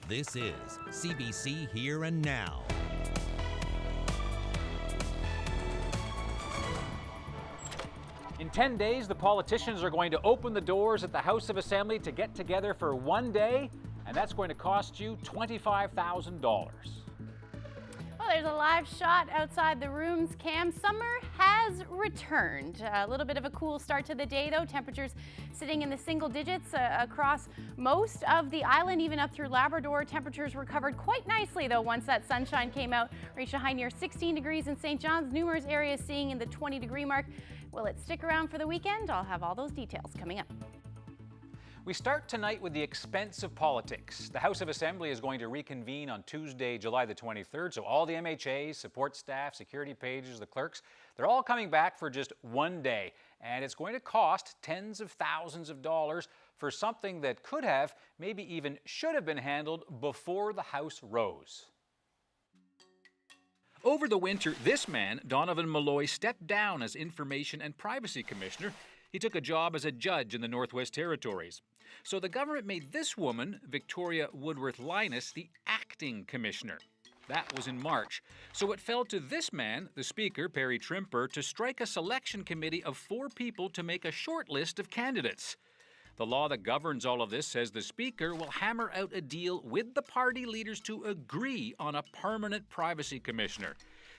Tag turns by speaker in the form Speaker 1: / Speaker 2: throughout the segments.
Speaker 1: This is CBC Here and Now.
Speaker 2: In 10 days, the politicians are going to open the doors at the House of Assembly to get together for one day, and that's going to cost you $25,000.
Speaker 3: Well, there's a live shot outside the rooms, Cam. Summer has returned. A little bit of a cool start to the day, though. Temperatures sitting in the single digits across most of the island, even up through Labrador. Temperatures recovered quite nicely, though, once that sunshine came out. Reached a high near 16 degrees in St. John's. Numerous areas seeing in the 20-degree mark. Will it stick around for the weekend? I'll have all those details coming up.
Speaker 2: We start tonight with the expense of politics. The House of Assembly is going to reconvene on Tuesday, July the 23rd, so all the MHAs, support staff, security pages, the clerks, they're all coming back for just one day. And it's going to cost tens of thousands of dollars for something that could have, maybe even should have been handled before the House rose. Over the winter, this man, Donovan Malloy, stepped down as Information and Privacy Commissioner. He took a job as a judge in the Northwest Territories. So the government made this woman, Victoria Woodworth-Linus, the acting commissioner. That was in March. So it fell to this man, the Speaker, Perry Trimper, to strike a selection committee of 4 people to make a short list of candidates. The law that governs all of this says the Speaker will hammer out a deal with the party leaders to agree on a permanent privacy commissioner.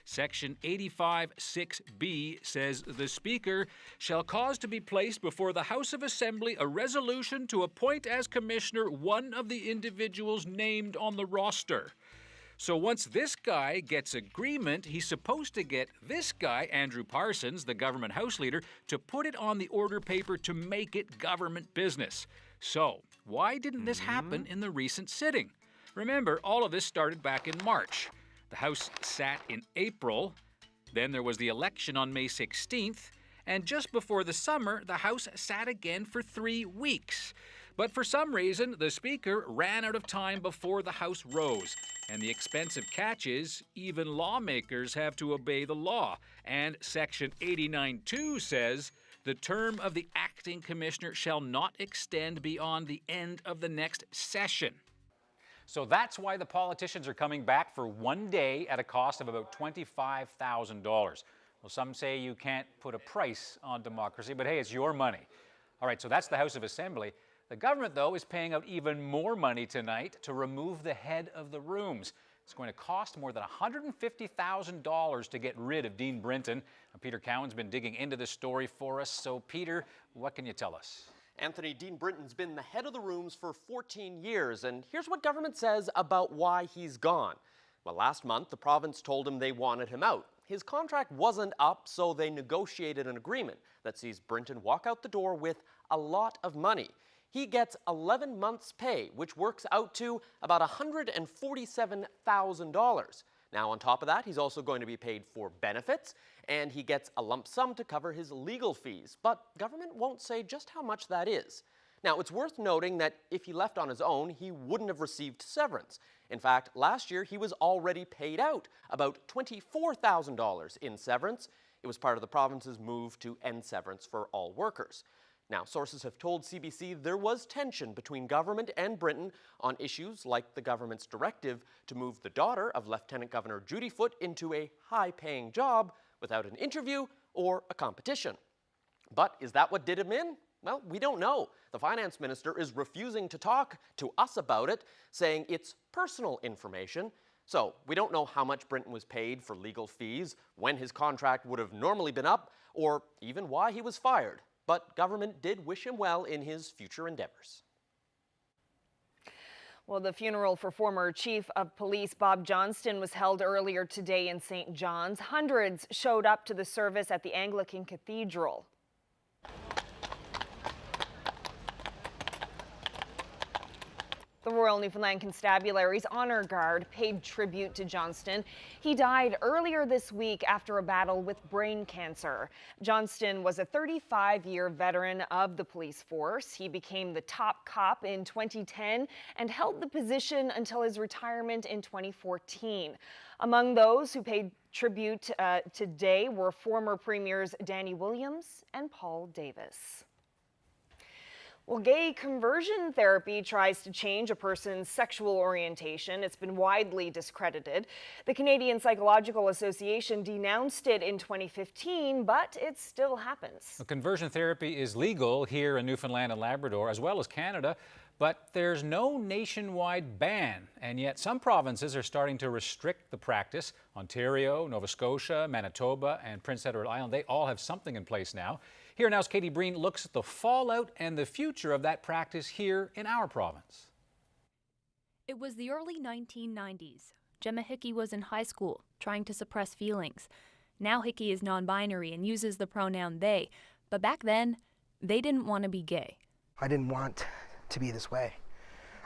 Speaker 2: Section 85(6)(b) says the Speaker shall cause to be placed before the House of Assembly a resolution to appoint as commissioner one of the individuals named on the roster. So once this guy gets agreement, he's supposed to get this guy, Andrew Parsons, the government House leader, to put it on the order paper to make it government business. So why didn't this happen in the recent sitting? Remember, all of this started back in March. The House sat in April, then there was the election on May 16th, and just before the summer, the House sat again for 3 weeks. But for some reason, the Speaker ran out of time before the House rose. And the expensive catch is, even lawmakers have to obey the law. And Section 89(2) says, the term of the acting commissioner shall not extend beyond the end of the next session. So that's why the politicians are coming back for one day at a cost of about $25,000. Well, some say you can't put a price on democracy, but hey, it's your money. All right, so that's the House of Assembly. The government, though, is paying out even more money tonight to remove the head of the rooms. It's going to cost more than $150,000 to get rid of Dean Brinton. And Peter Cowan's been digging into this story for us. So, Peter, what can you tell us?
Speaker 4: Anthony, Dean Brinton's been the head of the rooms for 14 years, and here's what government says about why he's gone. Well, last month, the province told him they wanted him out. His contract wasn't up, so they negotiated an agreement that sees Brinton walk out the door with a lot of money. He gets 11 months' pay, which works out to about $147,000. Now, on top of that, he's also going to be paid for benefits, and he gets a lump sum to cover his legal fees. But government won't say just how much that is. Now, it's worth noting that if he left on his own, he wouldn't have received severance. In fact, last year, he was already paid out about $24,000 in severance. It was part of the province's move to end severance for all workers. Now, sources have told CBC there was tension between government and Brinton on issues like the government's directive to move the daughter of Lieutenant Governor Judy Foote into a high-paying job without an interview or a competition. But is that what did him in? Well, we don't know. The finance minister is refusing to talk to us about it, saying it's personal information. So we don't know how much Brinton was paid for legal fees, when his contract would have normally been up, or even why he was fired. But government did wish him well in his future endeavors.
Speaker 5: Well, the funeral for former Chief of Police Bob Johnston was held earlier today in St. John's. Hundreds showed up to the service at the Anglican Cathedral. The Royal Newfoundland Constabulary's Honour Guard paid tribute to Johnston. He died earlier this week after a battle with brain cancer. Johnston was a 35-year veteran of the police force. He became the top cop in 2010 and held the position until his retirement in 2014. Among those who paid tribute today were former premiers Danny Williams and Paul Davis. Well, gay conversion therapy tries to change a person's sexual orientation. It's been widely discredited. The Canadian Psychological Association denounced it in 2015, but it still happens.
Speaker 2: Conversion therapy is legal here in Newfoundland and Labrador, as well as Canada, but there's no nationwide ban. And yet some provinces are starting to restrict the practice. Ontario, Nova Scotia, Manitoba, and Prince Edward Island, they all have something in place now. Here Now's Katie Breen looks at the fallout and the future of that practice here in our province.
Speaker 6: It was the early 1990s. Gemma Hickey was in high school, trying to suppress feelings. Now Hickey is non-binary and uses the pronoun they, but back then, they didn't want to be gay.
Speaker 7: I didn't want to be this way.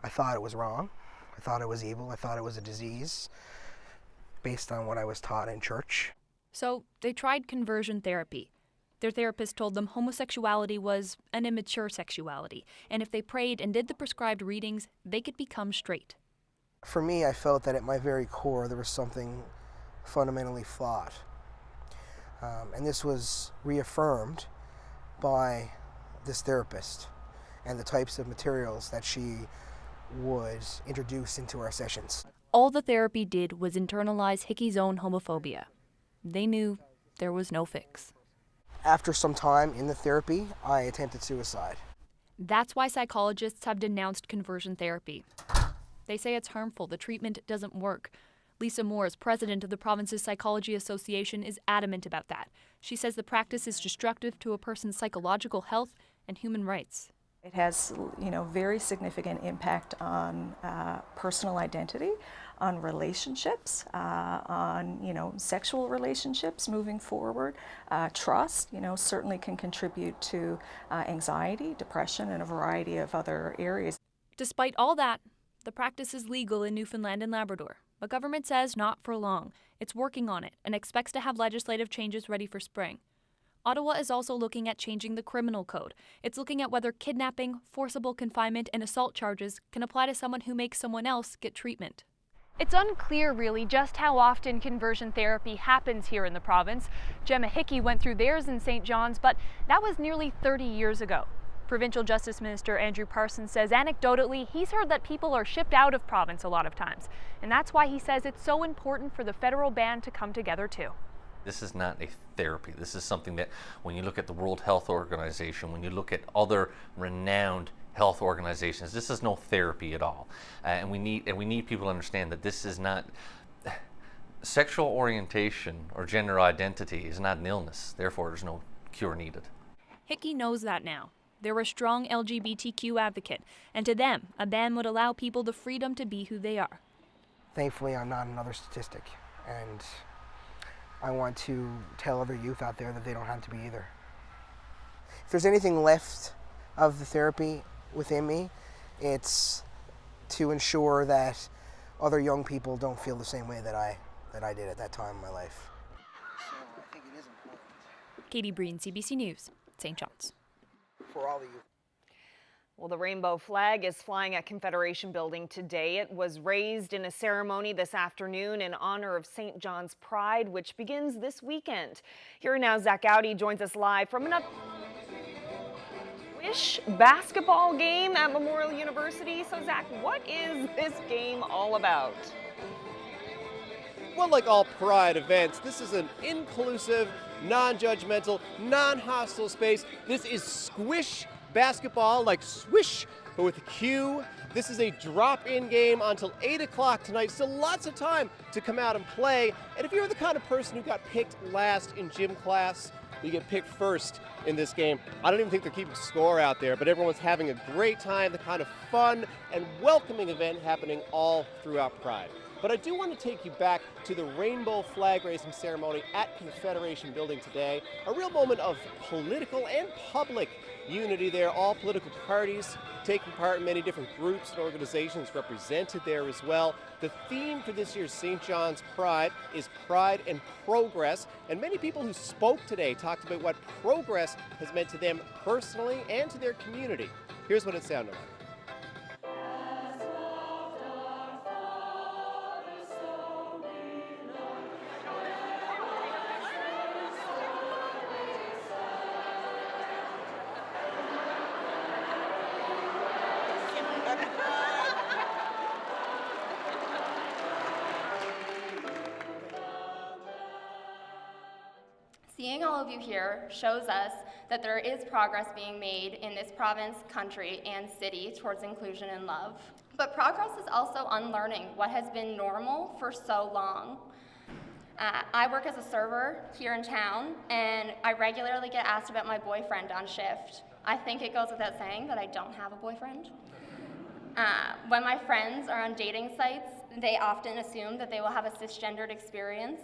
Speaker 7: I thought it was wrong. I thought it was evil. I thought it was a disease based on what I was taught in church.
Speaker 6: So they tried conversion therapy. Their therapist told them homosexuality was an immature sexuality, and if they prayed and did the prescribed readings, they could become straight.
Speaker 7: For me, I felt that at my very core there was something fundamentally flawed. And this was reaffirmed by this therapist and the types of materials that she would introduce into our sessions.
Speaker 6: All the therapy did was internalize Hickey's own homophobia. They knew there was no fix.
Speaker 7: After some time in the therapy, I attempted suicide.
Speaker 6: That's why psychologists have denounced conversion therapy. They say it's harmful, the treatment doesn't work. Lisa Moores, president of the province's Psychology Association, is adamant about that. She says the practice is destructive to a person's psychological health and human rights.
Speaker 8: It has, very significant impact on personal identity, on relationships, on, sexual relationships moving forward. Trust, certainly can contribute to anxiety, depression, and a variety of other areas.
Speaker 6: Despite all that, the practice is legal in Newfoundland and Labrador, but government says not for long. It's working on it and expects to have legislative changes ready for spring. Ottawa is also looking at changing the criminal code. It's looking at whether kidnapping, forcible confinement, and assault charges can apply to someone who makes someone else get treatment. It's unclear, really, just how often conversion therapy happens here in the province. Gemma Hickey went through theirs in St. John's, but that was nearly 30 years ago. Provincial Justice Minister Andrew Parsons says anecdotally he's heard that people are shipped out of province a lot of times, and that's why he says it's so important for the federal ban to come together too.
Speaker 9: This is not a therapy. This is something that when you look at the World Health Organization, when you look at other renowned health organizations, this is no therapy at all. And we need people to understand that this is not sexual orientation or gender identity is not an illness. Therefore, there's no cure needed.
Speaker 6: Hickey knows that now. They're a strong LGBTQ advocate, and to them, a ban would allow people the freedom to be who they are.
Speaker 7: Thankfully, I'm not another statistic, and I want to tell other youth out there that they don't have to be either. If there's anything left of the therapy within me, it's to ensure that other young people don't feel the same way that I did at that time in my life. So I think it is important.
Speaker 6: Katie Breen, CBC News, St. John's.
Speaker 7: For all the youth.
Speaker 5: Well, the rainbow flag is flying at Confederation Building today. It was raised in a ceremony this afternoon in honor of St. John's Pride, which begins this weekend. Here now, Zach Gowdy joins us live from an Wish basketball game at Memorial University. So, Zach, what is this game all about?
Speaker 10: Well, like all Pride events, this is an inclusive, non-judgmental, non-hostile space. This is squish basketball, like swish, but with a Q. This is a drop-in game until 8 o'clock tonight, so lots of time to come out and play. And if you're the kind of person who got picked last in gym class, you get picked first in this game. I don't even think they're keeping score out there, but everyone's having a great time, the kind of fun and welcoming event happening all throughout Pride. But I do want to take you back to the rainbow flag raising ceremony at Confederation Building today. A real moment of political and public unity there. All political parties taking part in many different groups and organizations represented there as well. The theme for this year's St. John's Pride is Pride and Progress. And many people who spoke today talked about what progress has meant to them personally and to their community. Here's what it sounded like.
Speaker 11: Seeing all of you here shows us that there is progress being made in this province, country, and city towards inclusion and love. But progress is also unlearning what has been normal for so long. I work as a server here in town, and I regularly get asked about my boyfriend on shift. I think it goes without saying that I don't have a boyfriend. When my friends are on dating sites, they often assume that they will have a cisgendered experience,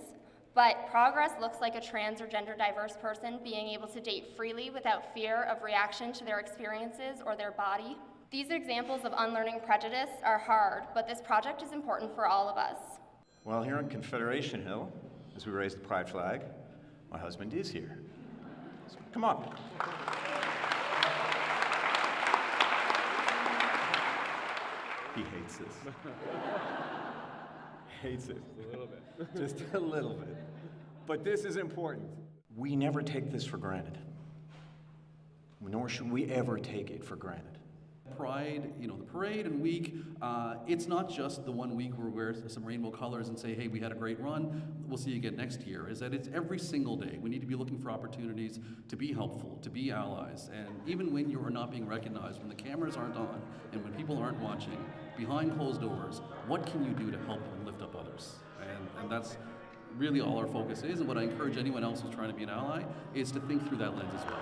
Speaker 11: but progress looks like a trans or gender diverse person being able to date freely without fear of reaction to their experiences or their body. These examples of unlearning prejudice are hard, but this project is important for all of us.
Speaker 12: Well, here on Confederation Hill, as we raise the pride flag, my husband is here. So, come on. He hates this. Hates it. Just a little bit. Just a little bit. But this is important. We never take this for granted. Nor should we ever take it for granted.
Speaker 13: Pride, the parade and week, it's not just the 1 week where we wear some rainbow colors and say, hey, we had a great run, we'll see you again next year. Is that it's every single day. We need to be looking for opportunities to be helpful, to be allies. And even when you are not being recognized, when the cameras aren't on, and when people aren't watching, behind closed doors, what can you do to help and lift up others? And that's really all our focus is. And what I encourage anyone else who's trying to be an ally is to think through that lens as well.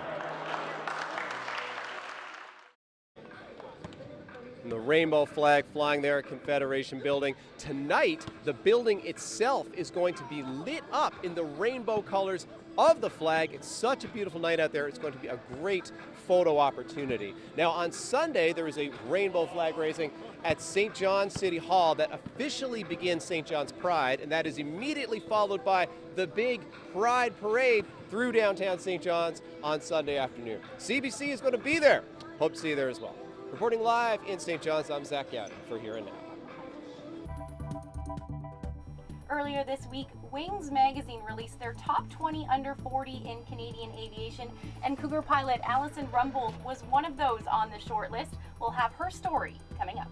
Speaker 10: And the rainbow flag flying there at Confederation Building. Tonight, the building itself is going to be lit up in the rainbow colors of the flag. It's such a beautiful night out there. It's going to be a great photo opportunity. Now, on Sunday, there is a rainbow flag raising at St. John's City Hall that officially begins St. John's Pride, and that is immediately followed by the big Pride Parade through downtown St. John's on Sunday afternoon. CBC is going to be there. Hope to see you there as well. Reporting live in St. John's, I'm Zach Gowdy for Here and Now.
Speaker 3: Earlier this week, Wings magazine released their top 20 under 40 in Canadian aviation, and Cougar pilot Alison Rumbold was one of those on the short list. We'll have her story coming up.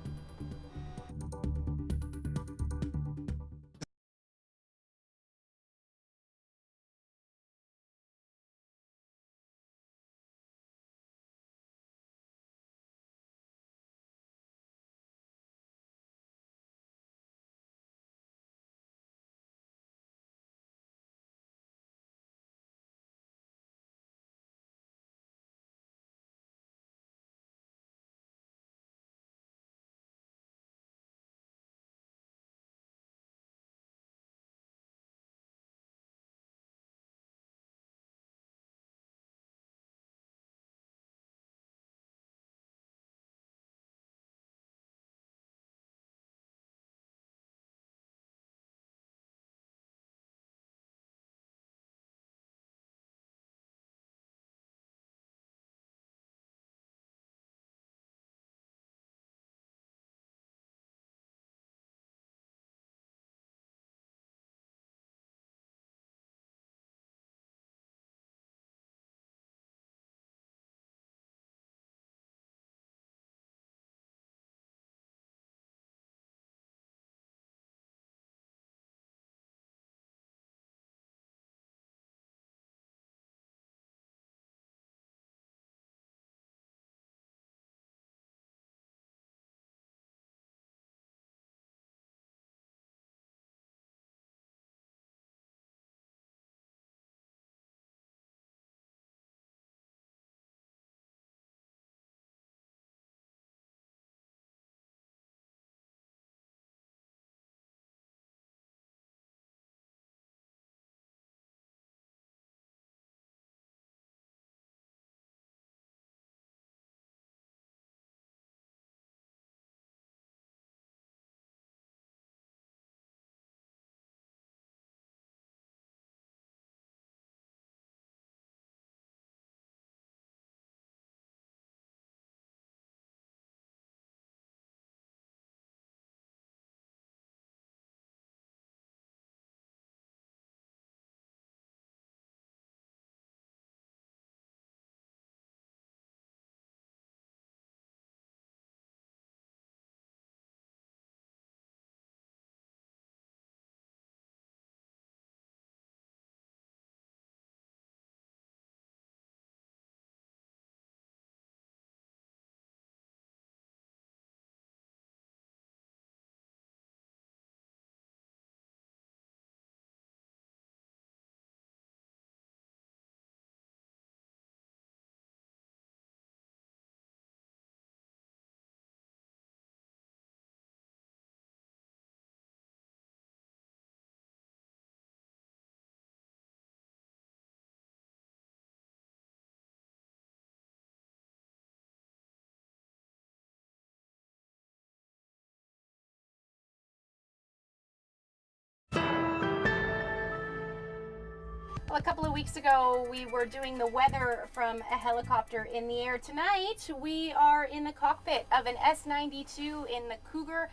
Speaker 3: Well, a couple of weeks ago, we were doing the weather from a helicopter in the air. Tonight, we are in the cockpit of an S-92 in the Cougar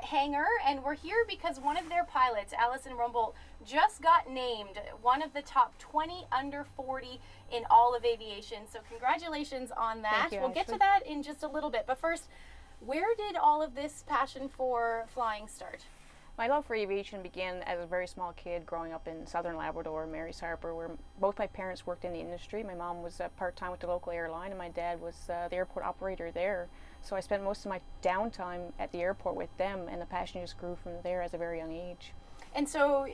Speaker 3: hangar, and we're here because one of their pilots, Allison Wrongful, just got named one of the top 20 under 40 in all of aviation. So congratulations on that.
Speaker 14: Thank you,
Speaker 3: we'll get to
Speaker 14: Ashley.
Speaker 3: that in just a little bit. But first, where did all of this passion for flying start?
Speaker 14: My love for aviation began as a very small kid growing up in southern Labrador, Mary's Harbour, where both my parents worked in the industry. My mom was part-time with the local airline and my dad was the airport operator there. So I spent most of my downtime at the airport with them, and the passion just grew from there as a very young age.
Speaker 3: And so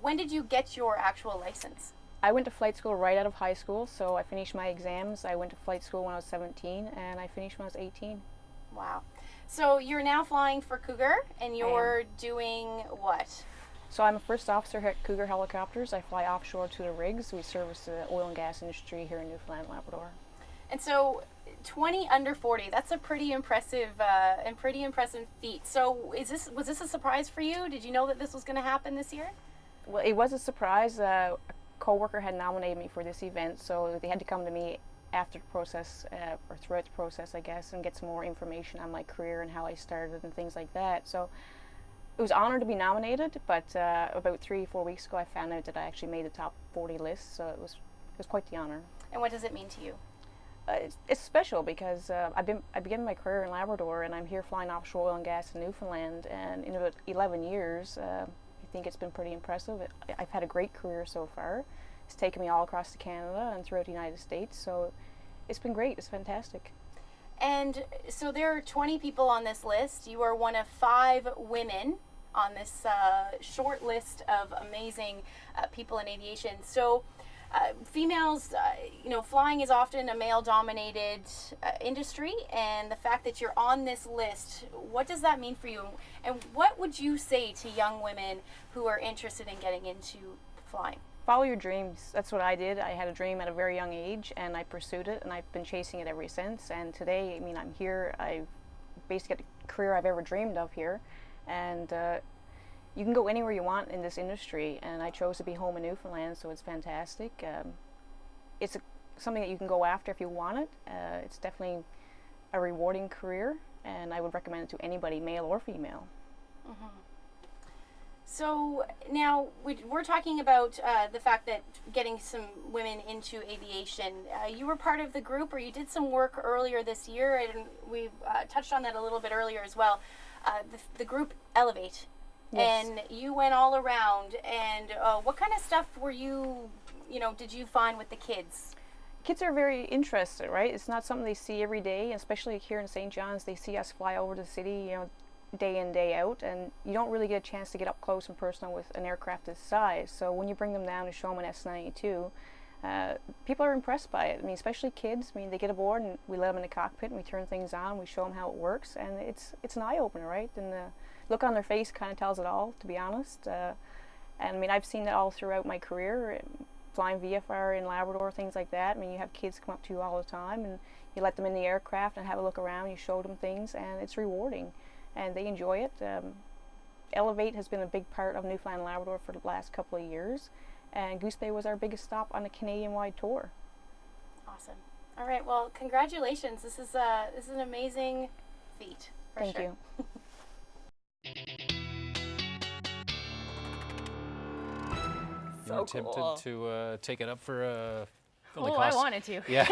Speaker 3: when did you get your actual license?
Speaker 14: I went to flight school right out of high school, so I finished my exams. I went to flight school when I was 17 and I finished when I was 18.
Speaker 3: Wow. So you're now flying for Cougar, and you're doing what?
Speaker 14: So I'm a first officer here at Cougar Helicopters. I fly offshore to the rigs. We service the oil and gas industry here in Newfoundland and Labrador.
Speaker 3: And so 20 under 40, that's a pretty impressive feat. So was this a surprise for you? Did you know that this was going to happen this year?
Speaker 14: Well, it was a surprise. A co-worker had nominated me for this event, so they had to come to me after the process, or throughout the process, I guess, and get some more information on my career and how I started and things like that. So it was an honor to be nominated, but about 3-4 weeks ago I found out that I actually made the top 40 list, so it was quite the honor.
Speaker 3: And what does it mean to you?
Speaker 14: It's special because I began my career in Labrador, and I'm here flying offshore oil and gas in Newfoundland, and in about 11 years, I think it's been pretty impressive. I've had a great career so far. It's taken me all across Canada and throughout the United States, so it's been great. It's fantastic.
Speaker 3: And so there are 20 people on this list. You are one of 5 women on this short list of amazing people in aviation. So females, flying is often a male-dominated industry, and the fact that you're on this list, what does that mean for you? And what would you say to young women who are interested in getting into flying?
Speaker 14: Follow your dreams. That's what I did. I had a dream at a very young age, and I pursued it, and I've been chasing it ever since. And today, I'm here. I've basically got the career I've ever dreamed of here, and you can go anywhere you want in this industry, and I chose to be home in Newfoundland, so it's fantastic. It's something that you can go after if you want it. It's definitely a rewarding career, and I would recommend it to anybody, male or female.
Speaker 3: Mm-hmm. So now we're talking about the fact that getting some women into aviation. You were part of the group, or you did some work earlier this year, and we touched on that a little bit earlier as well. The group Elevate,
Speaker 14: yes.
Speaker 3: And you went all around. And what kind of stuff did you find with the kids?
Speaker 14: Kids are very interested, right? It's not something they see every day, especially here in St. John's. They see us fly over the city, day in, day out, and you don't really get a chance to get up close and personal with an aircraft this size. So when you bring them down and show them an S-92, people are impressed by it. Especially kids. They get aboard and we let them in the cockpit and we turn things on, we show them how it works, and it's an eye-opener, right? And the look on their face kind of tells it all, to be honest. And I've seen that all throughout my career, flying VFR in Labrador, things like that. You have kids come up to you all the time, and you let them in the aircraft and have a look around, you show them things, and it's rewarding. And they enjoy it. Elevate has been a big part of Newfoundland and Labrador for the last couple of years, and Goose Bay was our biggest stop on a Canadian-wide tour.
Speaker 3: Awesome. All right. Well, congratulations. This is an amazing feat.
Speaker 14: Thank you.
Speaker 2: You were tempted to take it up for
Speaker 3: I wanted to.
Speaker 2: Yeah.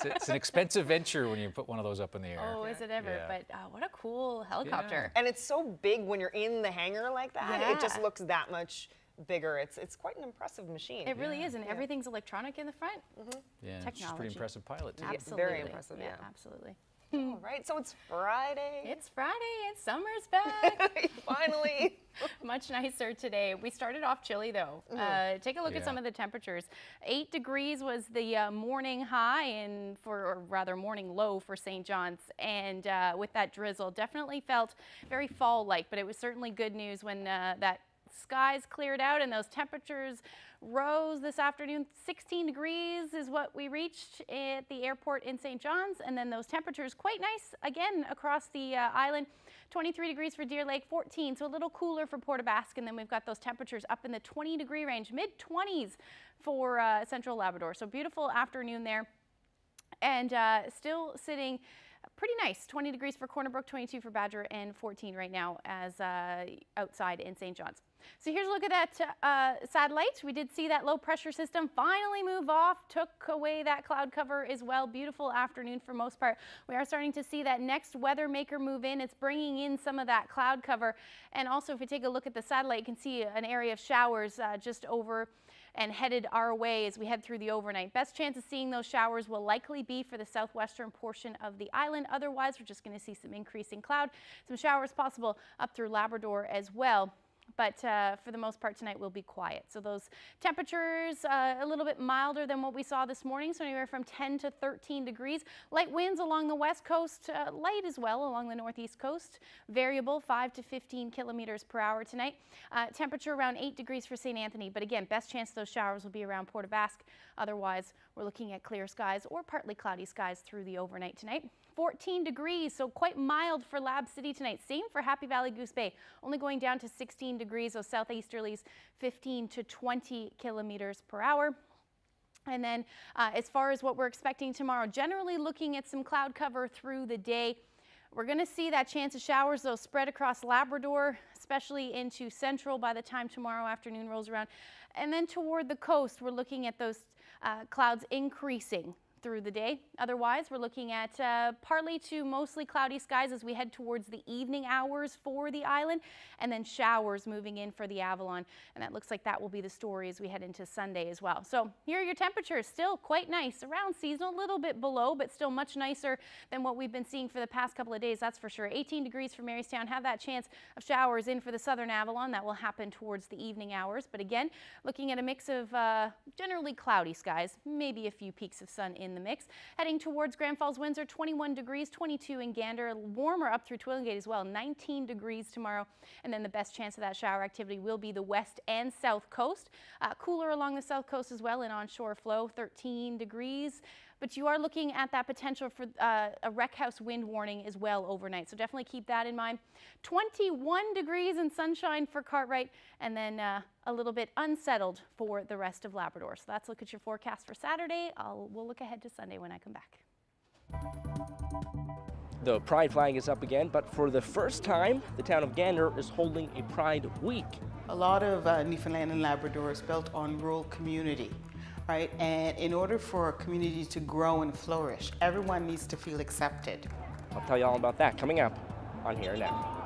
Speaker 2: It's an expensive venture when you put one of those up in the air.
Speaker 3: Oh, is it ever?
Speaker 2: Yeah.
Speaker 3: But what a cool helicopter.
Speaker 5: Yeah. And it's so big when you're in the hangar like that.
Speaker 3: Yeah.
Speaker 5: It just looks that much bigger. It's quite an impressive machine.
Speaker 3: It really is, and everything's electronic in the front.
Speaker 5: Mm-hmm.
Speaker 2: Yeah,
Speaker 3: Technology.
Speaker 2: she's a pretty impressive pilot too.
Speaker 3: Absolutely.
Speaker 5: Very impressive, yeah.
Speaker 3: Absolutely.
Speaker 5: All right, so it's Friday.
Speaker 3: It's Friday and summer's back.
Speaker 5: Finally.
Speaker 3: Much nicer today. We started off chilly though. Take a look at some of the temperatures. 8 degrees was the morning high, or rather morning low for St. John's. And with that drizzle, definitely felt very fall-like, but it was certainly good news when that skies cleared out and those temperatures rose this afternoon. 16 degrees is what we reached at the airport in St. John's, and then those temperatures quite nice again across the island. 23 degrees for Deer Lake, 14, so a little cooler for Port aux Basques, and then we've got those temperatures up in the 20-degree range, mid-20s for Central Labrador. So beautiful afternoon there, and still sitting pretty nice. 20 degrees for Corner Brook, 22 for Badger, and 14 right now as outside in St. John's. So here's a look at that satellite. We did see that low pressure system finally move off, took away that cloud cover as well. Beautiful afternoon for most part. We are starting to see that next weather maker move in. It's bringing in some of that cloud cover. And also if you take a look at the satellite, you can see an area of showers just over and headed our way as we head through the overnight. Best chance of seeing those showers will likely be for the southwestern portion of the island. Otherwise, we're just going to see some increasing cloud, some showers possible up through Labrador as well. But for the most part tonight will be quiet. So those temperatures a little bit milder than what we saw this morning, so anywhere from 10 to 13 degrees. Light winds along the west coast, light as well along the northeast coast. Variable 5 to 15 kilometers per hour tonight. Temperature around 8 degrees for St. Anthony, but again, best chance those showers will be around Port aux Basques. Otherwise, we're looking at clear skies or partly cloudy skies through the overnight tonight. 14 degrees, so quite mild for Lab City tonight. Same for Happy Valley Goose Bay, only going down to 16 degrees. Those southeasterlies 15 to 20 kilometers per hour. And then as far as what we're expecting tomorrow, generally looking at some cloud cover through the day. We're going to see that chance of showers, though, spread across Labrador, especially into central by the time tomorrow afternoon rolls around. And then toward the coast, we're looking at those clouds increasing through the day. Otherwise, we're looking at partly to mostly cloudy skies as we head towards the evening hours for the island, and then showers moving in for the Avalon. And that looks like that will be the story as we head into Sunday as well. So here are your temperatures, still quite nice, around seasonal, a little bit below, but still much nicer than what we've been seeing for the past couple of days, that's for sure. 18 degrees for Marystown, have that chance of showers in for the southern Avalon. That will happen towards the evening hours. But again, looking at a mix of generally cloudy skies, maybe a few peaks of sun in the mix. Heading towards Grand Falls, Windsor, 21 degrees, 22 in Gander, warmer up through Twillingate as well, 19 degrees tomorrow. And then the best chance of that shower activity will be the west and south coast. Cooler along the south coast as well in onshore flow, 13 degrees. But you are looking at that potential for a wreck house wind warning as well overnight. So definitely keep that in mind. 21 degrees and sunshine for Cartwright, and then a little bit unsettled for the rest of Labrador. So that's a look at your forecast for Saturday. We'll look ahead to Sunday when I come back.
Speaker 15: The Pride flag is up again, but for the first time, the town of Gander is holding a Pride Week.
Speaker 16: A lot of Newfoundland and Labrador is built on rural community. Right? And in order for a community to grow and flourish, everyone needs to feel accepted.
Speaker 15: I'll tell you all about that coming up on Here and Now.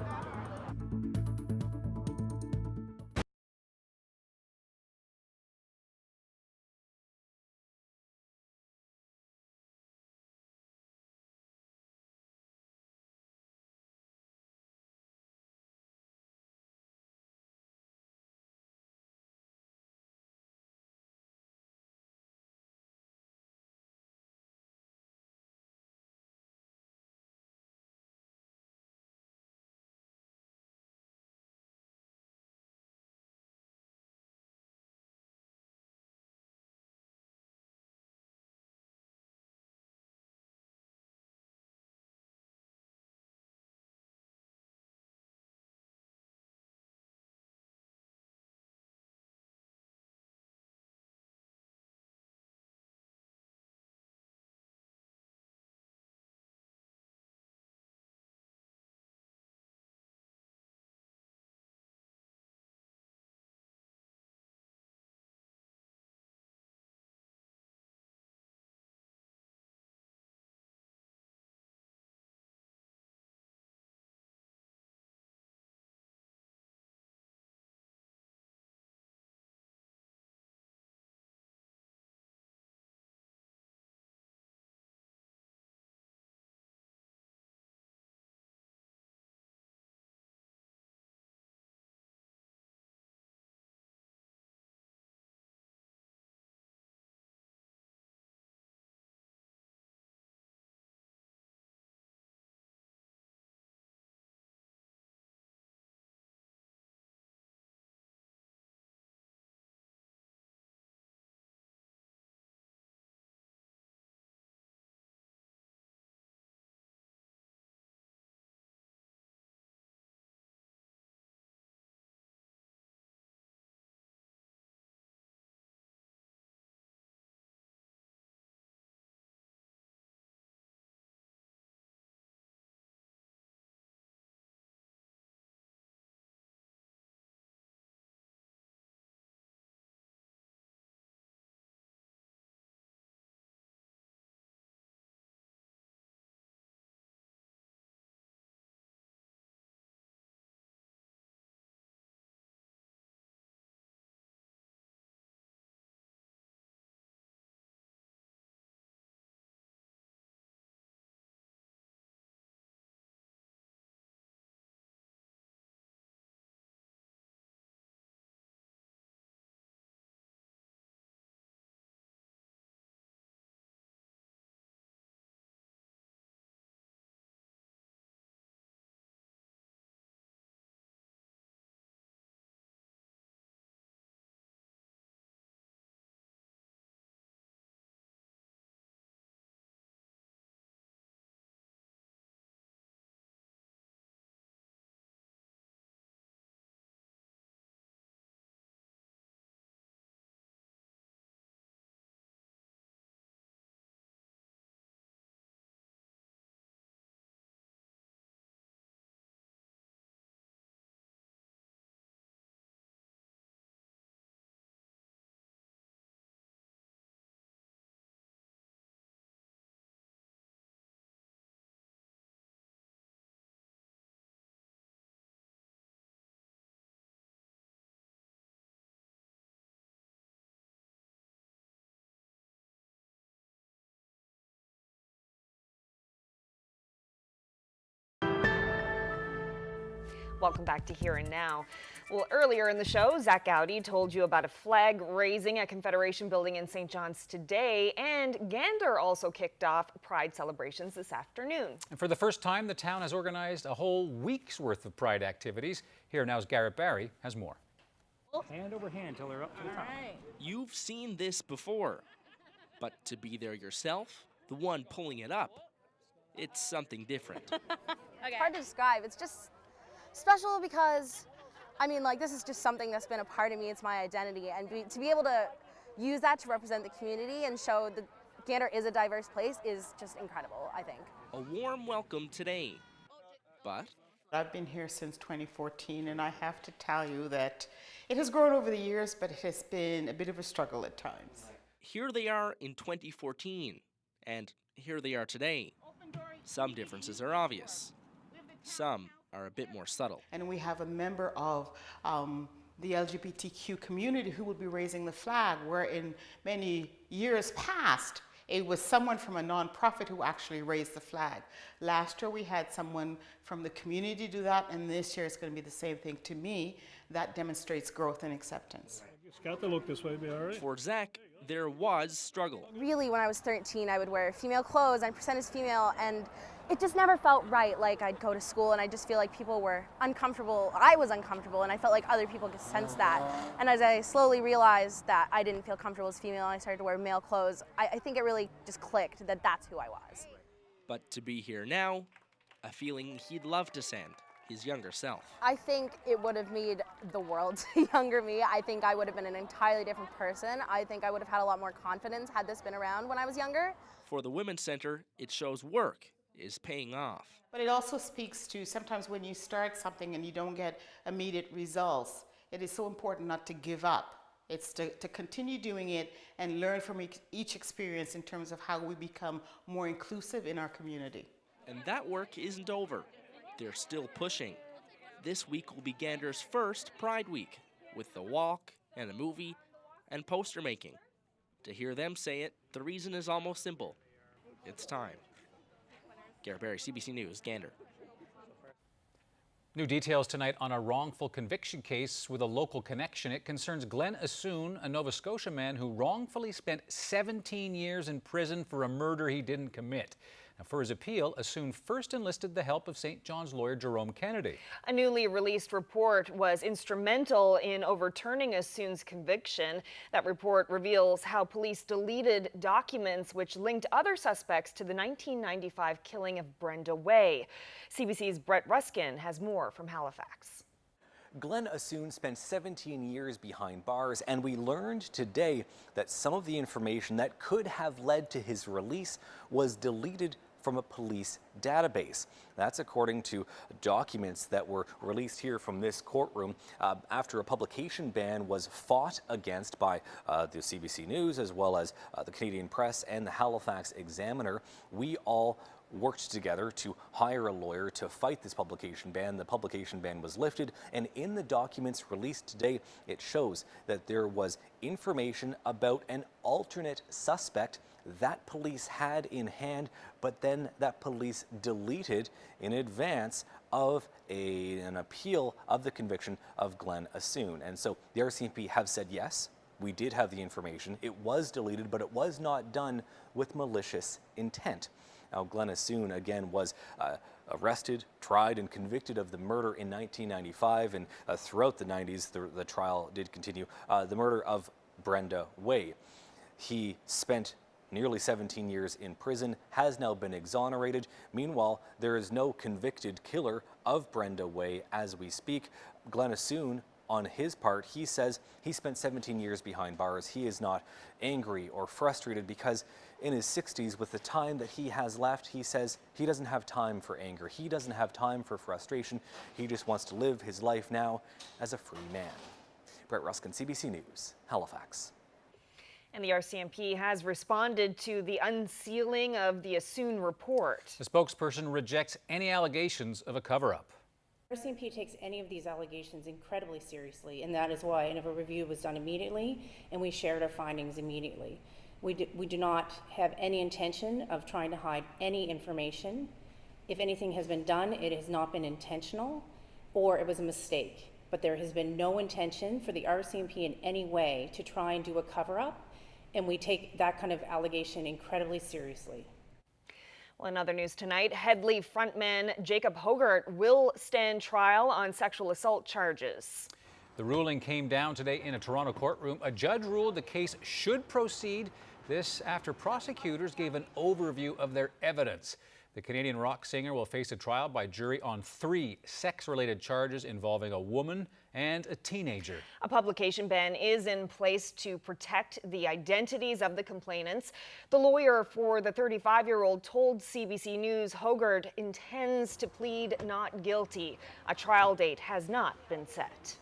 Speaker 5: Welcome back to Here and Now. Well, earlier in the show, Zach Gowdy told you about a flag raising at Confederation Building in St. John's today, and Gander also kicked off Pride celebrations this afternoon.
Speaker 2: And for the first time, the town has organized a whole week's worth of Pride activities. Here Now's Garrett Barry has more.
Speaker 17: Hand over hand till they're up to the top.
Speaker 18: You've seen this before, but to be there yourself, the one pulling it up, it's something different.
Speaker 19: It's hard to describe. It's just special because, I mean, like, this is just something that's been a part of me. It's my identity. And to be able to use that to represent the community and show that Gander is a diverse place is just incredible, I think.
Speaker 18: A warm welcome today, but
Speaker 16: I've been here since 2014, and I have to tell you that it has grown over the years, but it has been a bit of a struggle at times.
Speaker 18: here they are in 2014, and here they are today. Some differences are obvious. Some are a bit more subtle.
Speaker 16: And we have a member of the LGBTQ community who will be raising the flag, where in many years past, it was someone from a nonprofit who actually raised the flag. Last year we had someone from the community do that, and this year it's going to be the same thing. To me, that demonstrates growth and acceptance.
Speaker 17: It's got to look this way, be all right.
Speaker 18: For Zach, there was struggle.
Speaker 19: Really, when I was 13, I would wear female clothes, I'd present as female, and it just never felt right. Like, I'd go to school and I just feel like people were uncomfortable. I was uncomfortable, and I felt like other people could sense that. And as I slowly realized that I didn't feel comfortable as female and I started to wear male clothes, I think it really just clicked that that's who I was.
Speaker 18: But to be here now, a feeling he'd love to send his younger self.
Speaker 19: I think it would have made the world to younger me. I think I would have been an entirely different person. I think I would have had a lot more confidence had this been around when I was younger.
Speaker 18: For the Women's Center, it shows work is paying off.
Speaker 16: But it also speaks to sometimes when you start something and you don't get immediate results, it is so important not to give up. It's to continue doing it and learn from each experience in terms of how we become more inclusive in our community.
Speaker 18: And that work isn't over. They're still pushing. This week will be Gander's first Pride Week, with the walk and a movie and poster making. To hear them say it, the reason is almost simple. It's time. Garrett Barry, CBC News, Gander.
Speaker 2: New details tonight on a wrongful conviction case with a local connection. It concerns Glenn Assoon, a Nova Scotia man who wrongfully spent 17 years in prison for a murder he didn't commit. Now, for his appeal, Assoon first enlisted the help of St. John's lawyer Jerome Kennedy.
Speaker 5: A newly released report was instrumental in overturning Assoon's conviction. That report reveals how police deleted documents which linked other suspects to the 1995 killing of Brenda Way. CBC's Brett Ruskin has more from Halifax.
Speaker 20: Glenn Assoon spent 17 years behind bars, and we learned today that some of the information that could have led to his release was deleted from a police database. That's according to documents that were released here from this courtroom after a publication ban was fought against by the CBC News, as well as the Canadian Press and the Halifax Examiner. We all worked together to hire a lawyer to fight this publication ban. The publication ban was lifted, and in the documents released today, it shows that there was information about an alternate suspect that police had in hand, but then that police deleted in advance of an appeal of the conviction of Glenn Assoon. And so the RCMP have said, yes, we did have the information. It was deleted, but it was not done with malicious intent. Now, Glenn Assoon, again, was arrested, tried, and convicted of the murder in 1995, and throughout the 90s, the trial did continue, the murder of Brenda Way. He spent nearly 17 years in prison, has now been exonerated. Meanwhile, there is no convicted killer of Brenda Way as we speak. Glenn Assoon, on his part, he says he spent 17 years behind bars. He is not angry or frustrated because in his 60s, with the time that he has left, he says he doesn't have time for anger. He doesn't have time for frustration. He just wants to live his life now as a free man. Brett Ruskin, CBC News, Halifax.
Speaker 5: And the RCMP has responded to the unsealing of the Assoon report.
Speaker 2: The spokesperson rejects any allegations of a cover-up.
Speaker 21: RCMP takes any of these allegations incredibly seriously, and that is why a review was done immediately, and we shared our findings immediately. We do not have any intention of trying to hide any information. If anything has been done, it has not been intentional. or it was a mistake. But there has been no intention for the RCMP in any way to try and do a cover-up, and we take that kind of allegation incredibly seriously.
Speaker 5: Well, in other news tonight, Headley frontman Jacob Hogarth will stand trial on sexual assault charges.
Speaker 2: The ruling came down today in a Toronto courtroom. A judge ruled the case should proceed. This after prosecutors gave an overview of their evidence. The Canadian rock singer will face a trial by jury on 3 sex-related charges involving a woman and a teenager.
Speaker 5: A publication ban is in place to protect the identities of the complainants. The lawyer for the 35-year-old told CBC News Hogarth intends to plead not guilty. A trial date has not been set.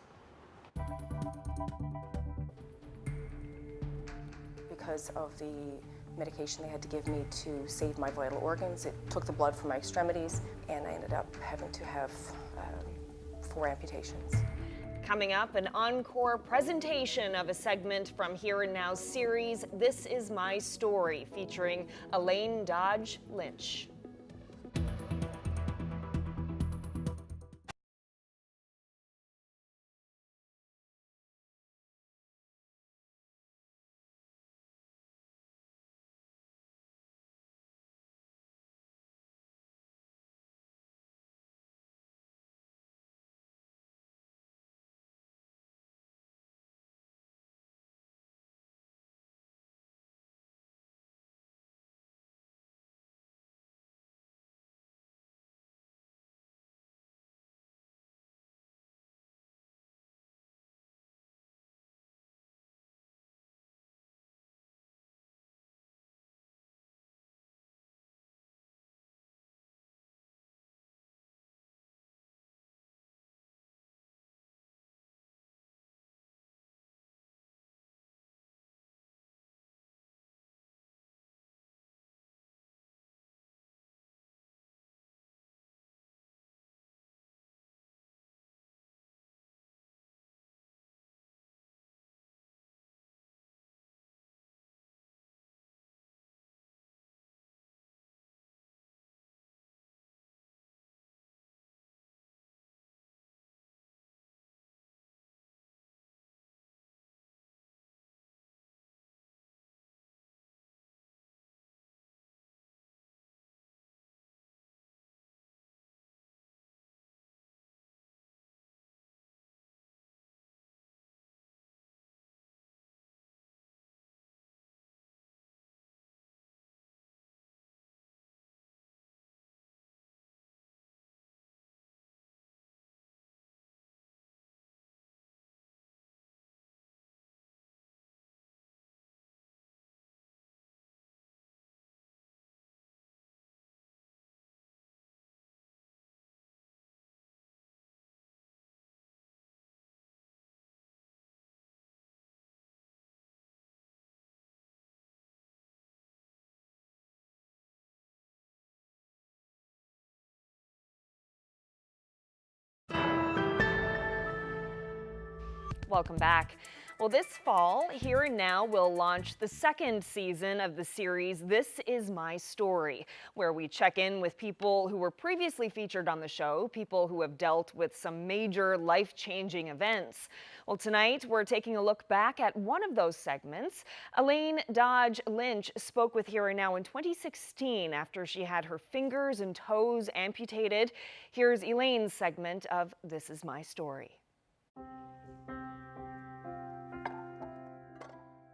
Speaker 1: Because of the medication they had to give me to save my vital organs, it took the blood from my extremities, and I ended up having to have 4 amputations.
Speaker 5: Coming up, an encore presentation of a segment from Here and Now's series, This Is My Story, featuring Elaine Dodge Lynch. Welcome back. Well, this fall, Here and Now will launch the 2nd season of the series This Is My Story, where we check in with people who were previously featured on the show, people who have dealt with some major life-changing events. Well, tonight we're taking a look back at one of those segments. Elaine Dodge Lynch spoke with Here and Now in 2016 after she had her fingers and toes amputated. Here's Elaine's segment of This Is My Story.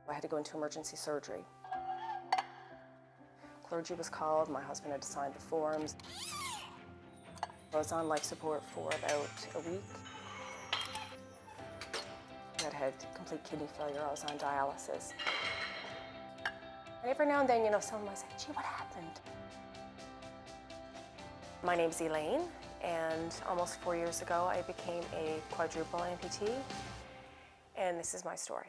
Speaker 1: I had to go into emergency surgery. Clergy was called, my husband had to sign the forms. I was on life support for about a week. I had complete kidney failure, I was on dialysis. And every now and then, someone might say, gee, what happened? My name's Elaine, and almost 4 years ago, I became a quadruple amputee, and this is my story.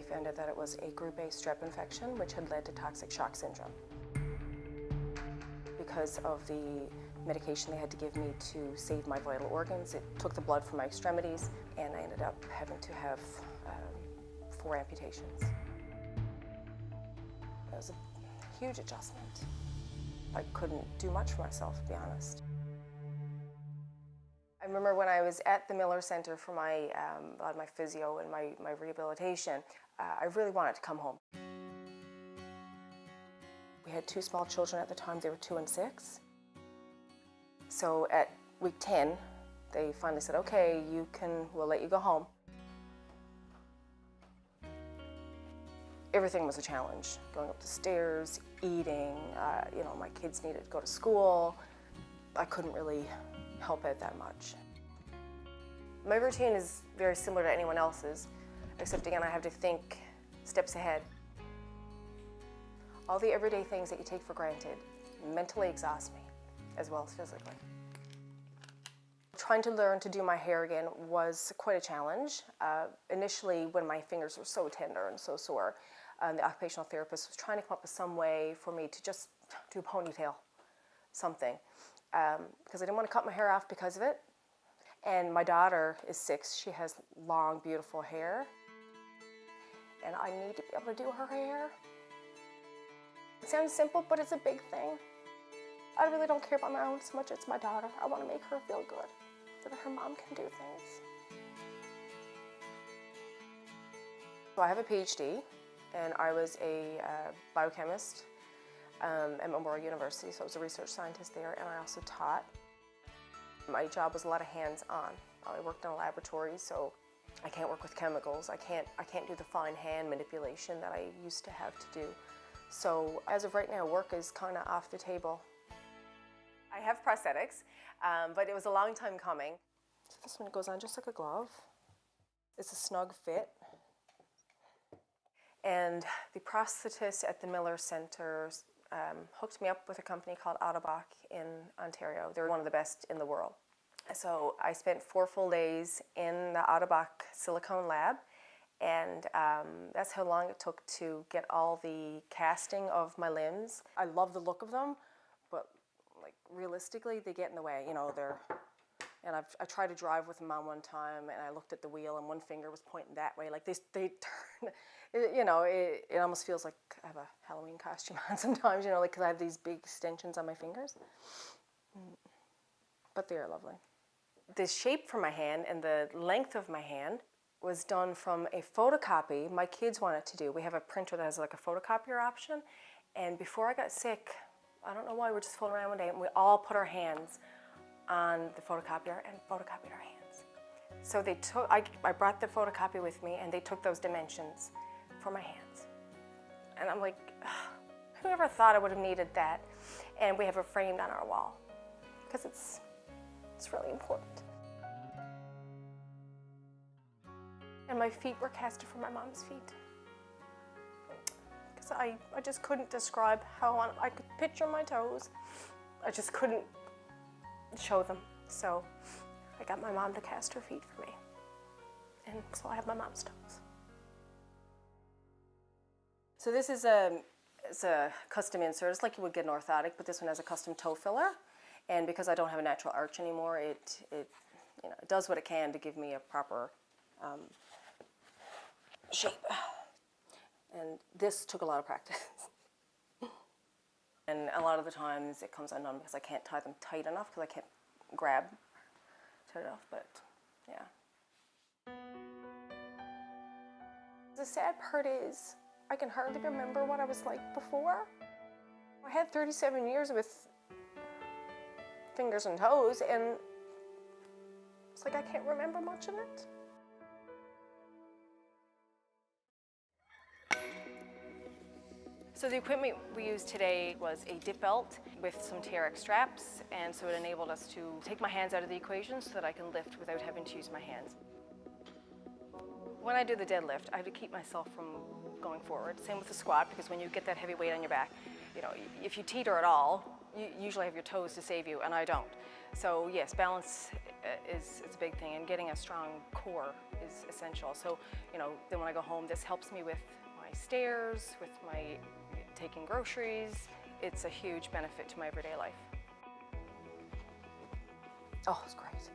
Speaker 1: Found out that it was a group A strep infection, which had led to toxic shock syndrome. Because of the medication they had to give me to save my vital organs, it took the blood from my extremities, and I ended up having to have 4 amputations. was a huge adjustment. I couldn't do much for myself, to be honest. I remember when I was at the Miller Center for my physio and my rehabilitation, I really wanted to come home. We had 2 small children at the time. They were 2 and 6. So at week 10, they finally said, okay, we'll let you go home. Everything was a challenge. Going up the stairs, eating, my kids needed to go to school. I couldn't really help it that much. My routine is very similar to anyone else's, except again, I have to think steps ahead. All the everyday things that you take for granted mentally exhaust me, as well as physically. Trying to learn to do my hair again was quite a challenge. Initially, when my fingers were so tender and so sore, the occupational therapist was trying to come up with some way for me to just do a ponytail, something, because I didn't want to cut my hair off because of it. And my daughter is 6. She has long, beautiful hair, and I need to be able to do her hair. It sounds simple, but it's a big thing. I really don't care about my own so much. It's my daughter. I want to make her feel good, so that her mom can do things. So I have a PhD, and I was a biochemist at Memorial University, so I was a research scientist there, and I also taught. My job was a lot of hands-on. I worked in a laboratory, so I can't work with chemicals. I can't do the fine hand manipulation that I used to have to do. So as of right now, work is kind of off the table. I have prosthetics, but it was a long time coming. So this one goes on just like a glove. It's a snug fit. And the prosthetist at the Miller Center hooked me up with a company called Autobach in Ontario. They're one of the best in the world. So I spent 4 full days in the Autobach silicone lab, and that's how long it took to get all the casting of my limbs. I love the look of them, but like realistically, they get in the way. And I tried to drive with them on one time, and I looked at the wheel, and one finger was pointing that way. Like they turn, it almost feels like I have a Halloween costume on sometimes, because I have these big extensions on my fingers. But they are lovely. The shape for my hand and the length of my hand was done from a photocopy my kids wanted to do. We have a printer that has like a photocopier option, and before I got sick, I don't know why, we're just fooling around one day, and we all put our hands on the photocopier and photocopied our hands. So I brought the photocopy with me, and they took those dimensions for my hands. And I'm like, whoever thought I would have needed that? And we have it framed on our wall, because it's really important. And my feet were casted for my mom's feet. Because I just couldn't describe how I could picture my toes. I just couldn't show them. So I got my mom to cast her feet for me. And so I have my mom's toes. So this is it's a custom insert. It's like you would get an orthotic, but this one has a custom toe filler. And because I don't have a natural arch anymore, it does what it can to give me a proper shape. And this took a lot of practice. And a lot of the times it comes undone because I can't tie them tight enough, because I can't grab tight enough, but yeah. The sad part is I can hardly remember what I was like before. I had 37 years with fingers and toes, and it's like I can't remember much of it. So the equipment we used today was a dip belt with some TRX straps, and so it enabled us to take my hands out of the equation so that I can lift without having to use my hands. When I do the deadlift, I have to keep myself from going forward. Same with the squat, because when you get that heavy weight on your back, if you teeter at all, you usually have your toes to save you, and I don't. So yes, balance is a big thing, and getting a strong core is essential. So, then when I go home, this helps me with my stairs, with my taking groceries. It's a huge benefit to my everyday life. Oh, it's great.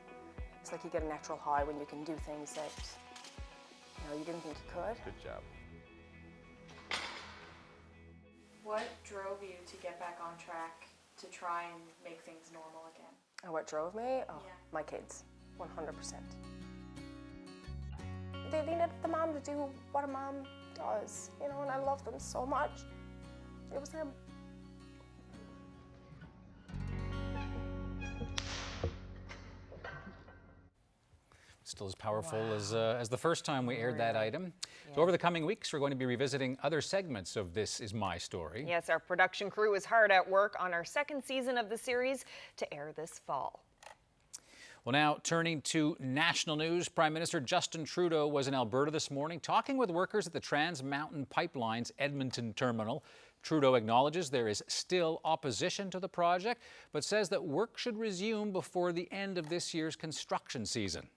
Speaker 1: It's like you get a natural high when you can do things that you didn't think you could.
Speaker 4: Good job. What drove you to get back on track to try and make things normal again?
Speaker 1: And what drove me? Oh,
Speaker 4: Yeah.
Speaker 1: my kids, 100%. They needed the mom to do what a mom does, you know, and I love them so much. It was them.
Speaker 2: Still as powerful as the first time we aired that item. So over the coming weeks, we're going to be revisiting other segments of This Is My Story.
Speaker 5: Yes, our production crew is hard at work on our second season of the series to air this fall.
Speaker 2: Well, now turning to national news, Prime Minister Justin Trudeau was in Alberta this morning talking with workers at the Trans Mountain Pipeline's Edmonton terminal. Trudeau acknowledges there is still opposition to the project, but says that work should resume before the end of this year's construction season.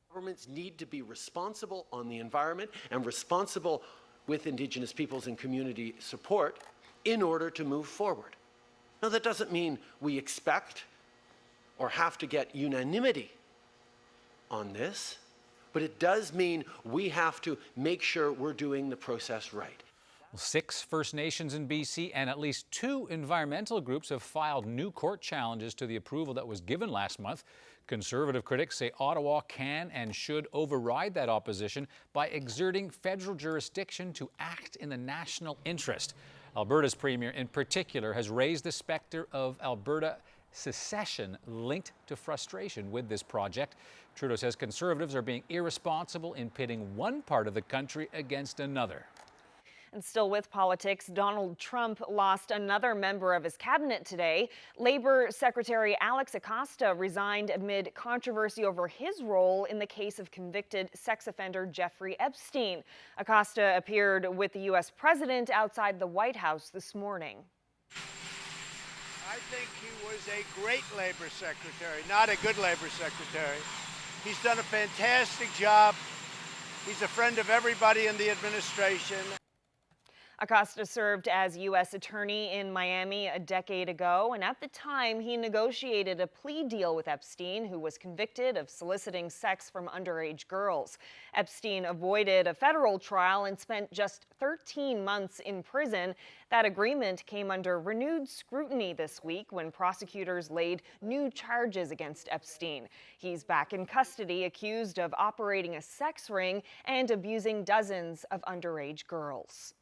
Speaker 22: Governments need to be responsible on the environment and responsible with Indigenous peoples and community support in order to move forward. Now, that doesn't mean we expect or have to get unanimity on this, but it does mean we have to make sure we're doing the process right.
Speaker 2: 6 First Nations in BC and at least 2 environmental groups have filed new court challenges to the approval that was given last month. Conservative critics say Ottawa can and should override that opposition by exerting federal jurisdiction to act in the national interest. Alberta's premier in particular has raised the specter of Alberta secession linked to frustration with this project. Trudeau says Conservatives are being irresponsible in pitting one part of the country against another.
Speaker 5: And still with politics, Donald Trump lost another member of his cabinet today. Labor Secretary Alex Acosta resigned amid controversy over his role in the case of convicted sex offender Jeffrey Epstein. Acosta appeared with the U.S. president outside the White House this morning.
Speaker 23: I think he was a great labor secretary, not a good labor secretary. He's done a fantastic job. He's a friend of everybody in the administration.
Speaker 5: Acosta served as U.S. Attorney in Miami a decade ago, and at the time he negotiated a plea deal with Epstein, who was convicted of soliciting sex from underage girls. Epstein avoided a federal trial and spent just 13 months in prison. That agreement came under renewed scrutiny this week when prosecutors laid new charges against Epstein. He's back in custody, accused of operating a sex ring and abusing dozens of underage girls.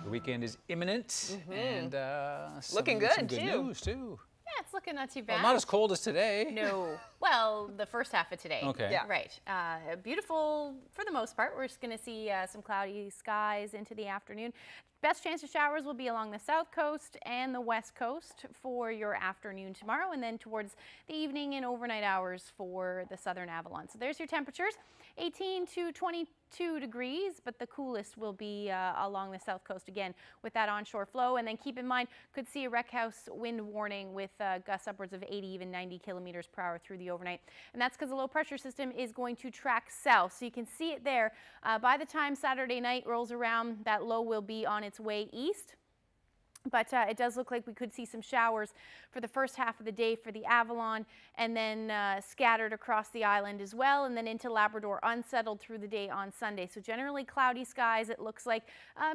Speaker 2: The weekend is imminent and
Speaker 5: Looking
Speaker 2: some
Speaker 5: good,
Speaker 2: good
Speaker 5: too.
Speaker 2: news too.
Speaker 3: Yeah, it's looking not too bad.
Speaker 2: Well, not as cold as today.
Speaker 3: No. Well, the first half of today.
Speaker 2: Okay.
Speaker 5: Yeah.
Speaker 3: Right. Beautiful for the most part. We're just going to see some cloudy skies into the afternoon. Best chance of showers will be along the south coast and the west coast for your afternoon tomorrow, and then towards the evening and overnight hours for the southern Avalon. So there's your temperatures, 18 to 22 degrees, but the coolest will be along the south coast again with that onshore flow. And then keep in mind, could see a wreck house wind warning with gusts upwards of 80, even 90 kilometers per hour through the overnight. And that's because the low pressure system is going to track south. So you can see it there. By the time Saturday night rolls around, that low will be on its way east. But it does look like we could see some showers for the first half of the day for the Avalon, and then scattered across the island as well, and then into Labrador, unsettled through the day on Sunday. So generally cloudy skies, it looks like.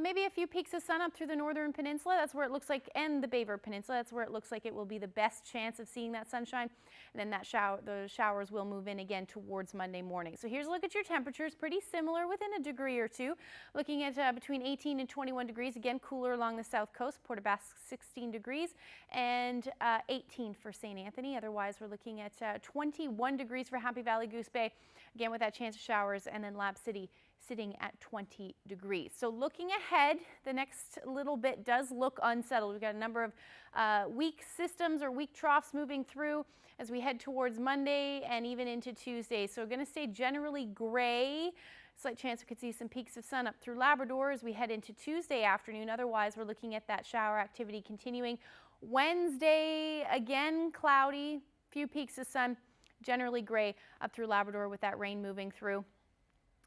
Speaker 3: Maybe a few peaks of sun up through the northern peninsula. That's where it looks like, and the Baver Peninsula. That's where it looks like it will be the best chance of seeing that sunshine. And then those showers will move in again towards Monday morning. So here's a look at your temperatures, pretty similar within a degree or two. Looking at between 18 and 21 degrees, again cooler along the south coast. Port aux Basques 16 degrees and 18 for St. Anthony. Otherwise, we're looking at 21 degrees for Happy Valley Goose Bay, again with that chance of showers, and then Lab City sitting at 20 degrees. So looking ahead, the next little bit does look unsettled. We've got a number of weak systems or weak troughs moving through as we head towards Monday and even into Tuesday. So we're going to stay generally gray. Slight chance we could see some peaks of sun up through Labrador as we head into Tuesday afternoon. Otherwise, we're looking at that shower activity continuing. Wednesday, again, cloudy, few peaks of sun, generally gray up through Labrador with that rain moving through.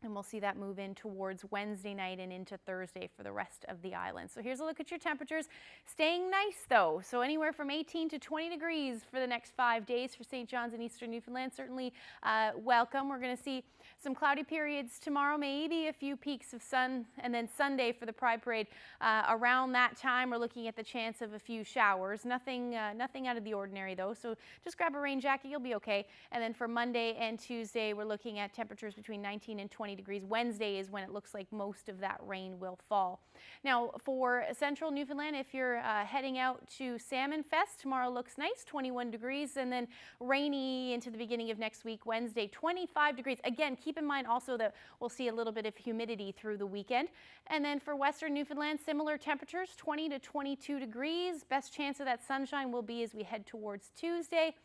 Speaker 3: And we'll see that move in towards Wednesday night and into Thursday for the rest of the island. So here's a look at your temperatures. Staying nice though, so anywhere from 18 to 20 degrees for the next 5 days for St. John's and Eastern Newfoundland. Certainly welcome. We're going to see some cloudy periods tomorrow, maybe a few peaks of sun, and then Sunday for the Pride Parade. Around that time, we're looking at the chance of a few showers. Nothing out of the ordinary though, so just grab a rain jacket, you'll be okay. And then for Monday and Tuesday, we're looking at temperatures between 19 and 20 degrees. Wednesday is when it looks like most of that rain will fall. Now for central Newfoundland, if you're heading out to Salmon Fest, tomorrow looks nice, 21 degrees, and then rainy into the beginning of next week. Wednesday, 25 degrees. Again, keep in mind also that we'll see a little bit of humidity through the weekend. And then for western Newfoundland, similar temperatures, 20 to 22 degrees. Best chance of that sunshine will be as we head towards Tuesday.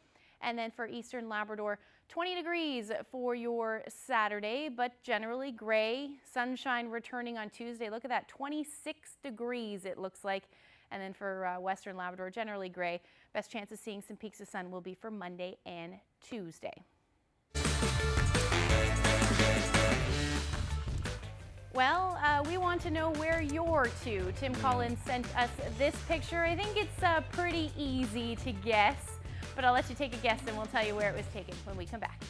Speaker 3: And then for eastern Labrador, 20 degrees for your Saturday, but generally gray. Sunshine returning on Tuesday. Look at that, 26 degrees it looks like. And then for western Labrador, generally gray. Best chance of seeing some peaks of sun will be for Monday and Tuesday. Well, we want to know where you're to. Tim Collins sent us this picture. I think it's pretty easy to guess, but I'll let you take a guess and we'll tell you where it was taken when we come back.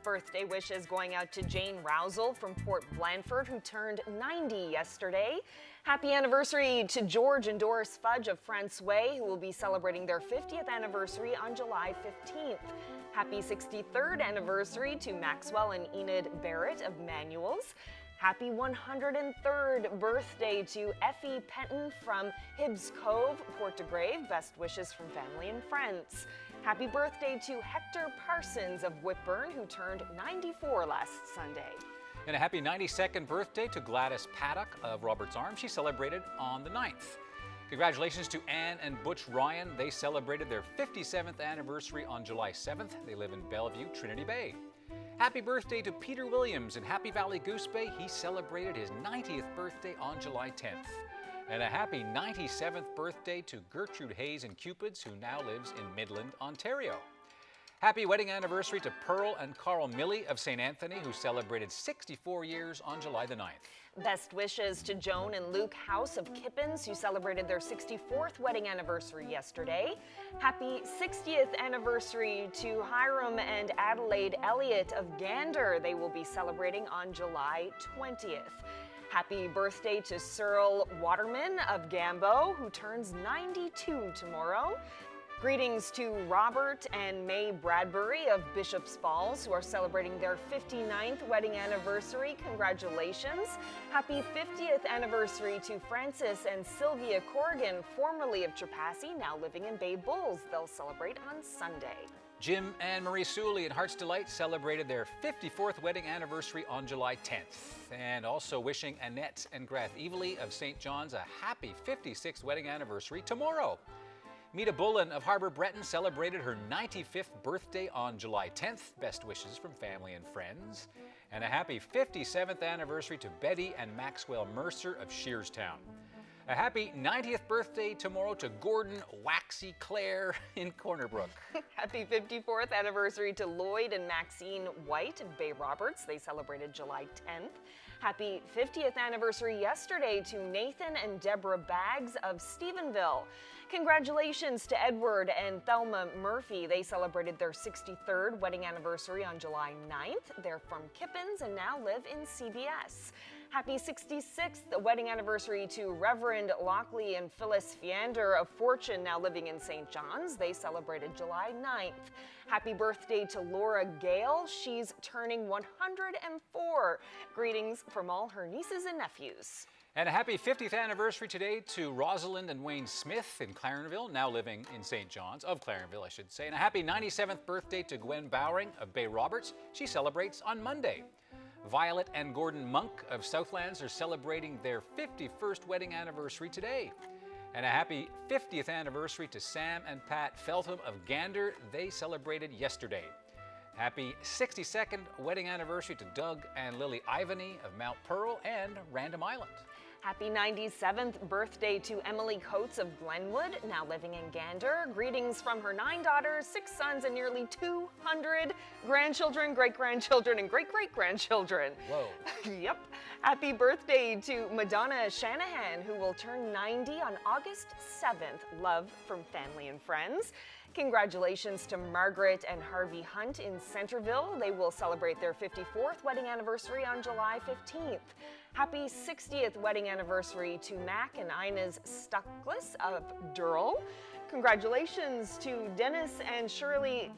Speaker 5: Birthday wishes going out to Jane Rousel from Port Blandford, who turned 90 yesterday. Happy anniversary to George and Doris Fudge of Francois, who will be celebrating their 50th anniversary on July 15th. Happy 63rd anniversary to Maxwell and Enid Barrett of Manuels. Happy 103rd birthday to Effie Penton from Hibbs Cove, Port de Grave. Best wishes from family and friends. Happy birthday to Hector Parsons of Whitburn, who turned 94 last Sunday.
Speaker 2: And a happy 92nd birthday to Gladys Paddock of Roberts Arms. She celebrated on the 9th. Congratulations to Anne and Butch Ryan. They celebrated their 57th anniversary on July 7th. They live in Bellevue, Trinity Bay. Happy birthday to Peter Williams in Happy Valley Goose Bay. He celebrated his 90th birthday on July 10th. And a happy 97th birthday to Gertrude Hayes in Cupids, who now lives in Midland, Ontario. Happy wedding anniversary to Pearl and Carl Milley of St. Anthony, who celebrated 64 years on July the 9th.
Speaker 5: Best wishes to Joan and Luke House of Kippens, who celebrated their 64th wedding anniversary yesterday. Happy 60th anniversary to Hiram and Adelaide Elliott of Gander. They will be celebrating on July 20th. Happy birthday to Cyril Waterman of Gambo, who turns 92 tomorrow. Greetings to Robert and May Bradbury of Bishop's Falls, who are celebrating their 59th wedding anniversary. Congratulations. Happy 50th anniversary to Francis and Sylvia Corrigan, formerly of Trepassey, now living in Bay Bulls. They'll celebrate on Sunday.
Speaker 2: Jim and Marie Suley in Heart's Delight celebrated their 54th wedding anniversary on July 10th. And also wishing Annette and Grath Evely of St. John's a happy 56th wedding anniversary tomorrow. Mita Bullen of Harbour Breton celebrated her 95th birthday on July 10th. Best wishes from family and friends. And a happy 57th anniversary to Betty and Maxwell Mercer of Shearstown. A happy 90th birthday tomorrow to Gordon Waxy Clare in Corner Brook.
Speaker 5: Happy 54th anniversary to Lloyd and Maxine White of Bay Roberts. They celebrated July 10th. Happy 50th anniversary yesterday to Nathan and Deborah Baggs of Stephenville. Congratulations to Edward and Thelma Murphy. They celebrated their 63rd wedding anniversary on July 9th. They're from Kippens and now live in CBS. Happy 66th wedding anniversary to Reverend Lockley and Phyllis Fiander of Fortune, now living in St. John's. They celebrated July 9th. Happy birthday to Laura Gale. She's turning 104. Greetings from all her nieces and nephews.
Speaker 2: And a happy 50th anniversary today to Rosalind and Wayne Smith in Clarenville, now living in St. John's, of Clarenville, I should say. And a happy 97th birthday to Gwen Bowring of Bay Roberts. She celebrates on Monday. Violet and Gordon Monk of Southlands are celebrating their 51st wedding anniversary today. And a happy 50th anniversary to Sam and Pat Feltham of Gander. They celebrated yesterday. Happy 62nd wedding anniversary to Doug and Lily Ivany of Mount Pearl and Random Island.
Speaker 5: Happy 97th birthday to Emily Coates of Glenwood, now living in Gander. Greetings from her 9 daughters, 6 sons, and nearly 200 grandchildren, great-grandchildren, and great-great-grandchildren.
Speaker 2: Whoa.
Speaker 5: Yep. Happy birthday to Madonna Shanahan, who will turn 90 on August 7th. Love from family and friends. Congratulations to Margaret and Harvey Hunt in Centerville. They will celebrate their 54th wedding anniversary on July 15th. Happy 60th wedding anniversary to Mac and Inez Stuckless of Durrell. Congratulations to Dennis and Shirley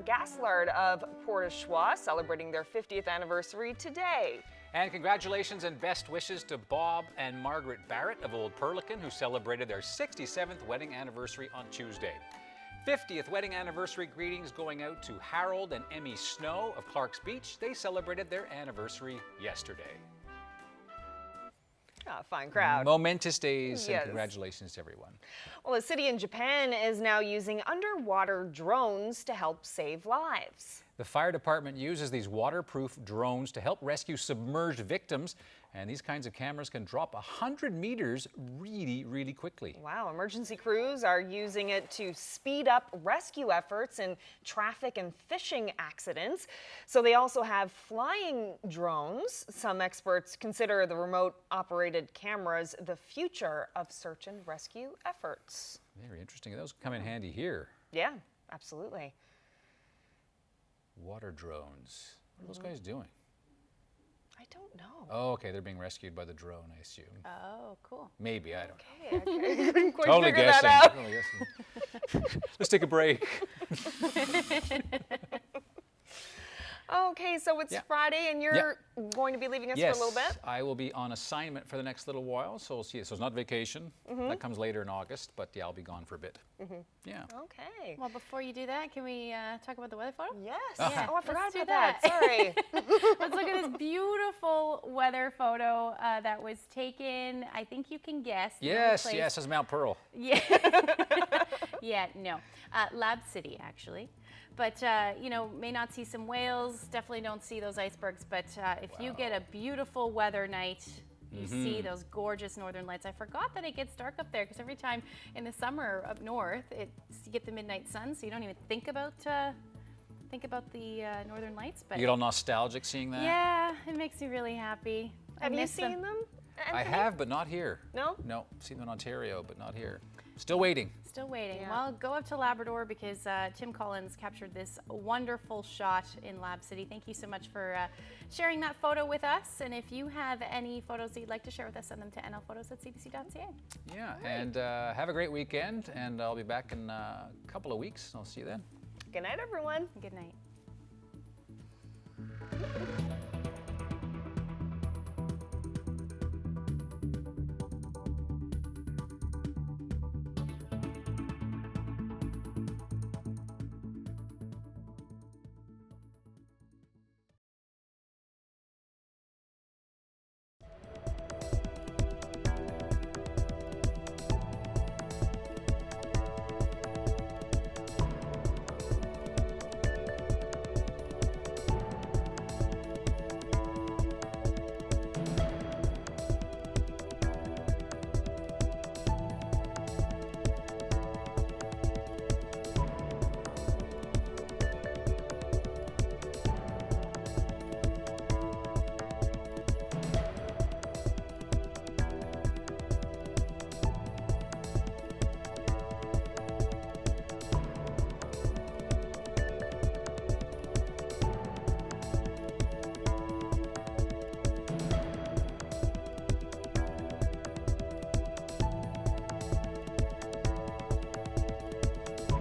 Speaker 5: Gaslard of Port-au-Choix, celebrating their 50th anniversary today.
Speaker 2: And congratulations and best wishes to Bob and Margaret Barrett of Old Perlican, who celebrated their 67th wedding anniversary on Tuesday. 50th wedding anniversary greetings going out to Harold and Emmy Snow of Clark's Beach. They celebrated their anniversary yesterday.
Speaker 5: Fine crowd.
Speaker 2: Momentous days,
Speaker 5: Yes.
Speaker 2: and congratulations to everyone.
Speaker 5: Well, a city in Japan is now using underwater drones to help save lives.
Speaker 2: The fire department uses these waterproof drones to help rescue submerged victims, and these kinds of cameras can drop 100 meters really, really quickly.
Speaker 5: Wow, emergency crews are using it to speed up rescue efforts in traffic and fishing accidents. So they also have flying drones. Some experts consider the remote-operated cameras the future of search and rescue efforts.
Speaker 2: Very interesting. Those come in handy here.
Speaker 5: Yeah, absolutely.
Speaker 2: Water drones. What are those guys doing?
Speaker 5: I don't know.
Speaker 2: Oh, okay, they're being rescued by the drone, I assume.
Speaker 3: Oh, cool.
Speaker 2: Maybe, I don't know.
Speaker 5: Okay, I couldn't quite
Speaker 2: Totally
Speaker 5: figure
Speaker 2: guessing.
Speaker 5: that out.
Speaker 2: Totally guessing. Let's take a break.
Speaker 5: Okay, so it's Friday and you're going to be leaving us for a little bit?
Speaker 2: I will be on assignment for the next little while, so we'll see. So it's not vacation. That comes later in August, but yeah, I'll be gone for a bit. Yeah.
Speaker 5: Okay.
Speaker 3: Well, before you do that, can we talk about the weather photo?
Speaker 5: Yes.
Speaker 3: Yeah,
Speaker 5: Oh, I forgot
Speaker 3: let's do
Speaker 5: about that. Sorry.
Speaker 3: Let's look at this beautiful weather photo that was taken. I think you can guess.
Speaker 2: Yes, it's Mount Pearl.
Speaker 3: Yeah. Yeah, no. Lab City, actually. But, you know, may not see some whales, definitely don't see those icebergs, but if you get a beautiful weather night, you see those gorgeous northern lights. I forgot that it gets dark up there because every time in the summer up north, you get the midnight sun, so you don't even think about the northern lights. But
Speaker 2: You get all nostalgic seeing that?
Speaker 3: yeah, it makes me really happy.
Speaker 5: Have you seen them?
Speaker 2: I have, but not here.
Speaker 5: No?
Speaker 2: No, seen them in Ontario, but not here. Still waiting.
Speaker 3: Still waiting. Well, go up to Labrador because Tim Collins captured this wonderful shot in Lab City. Thank you so much for sharing that photo with us. And if you have any photos that you'd like to share with us, send them to nlphotos@cbc.ca.
Speaker 2: Yeah, and have a great weekend, and I'll be back in a couple of weeks. I'll see you then.
Speaker 5: Good night, everyone.
Speaker 3: Good night.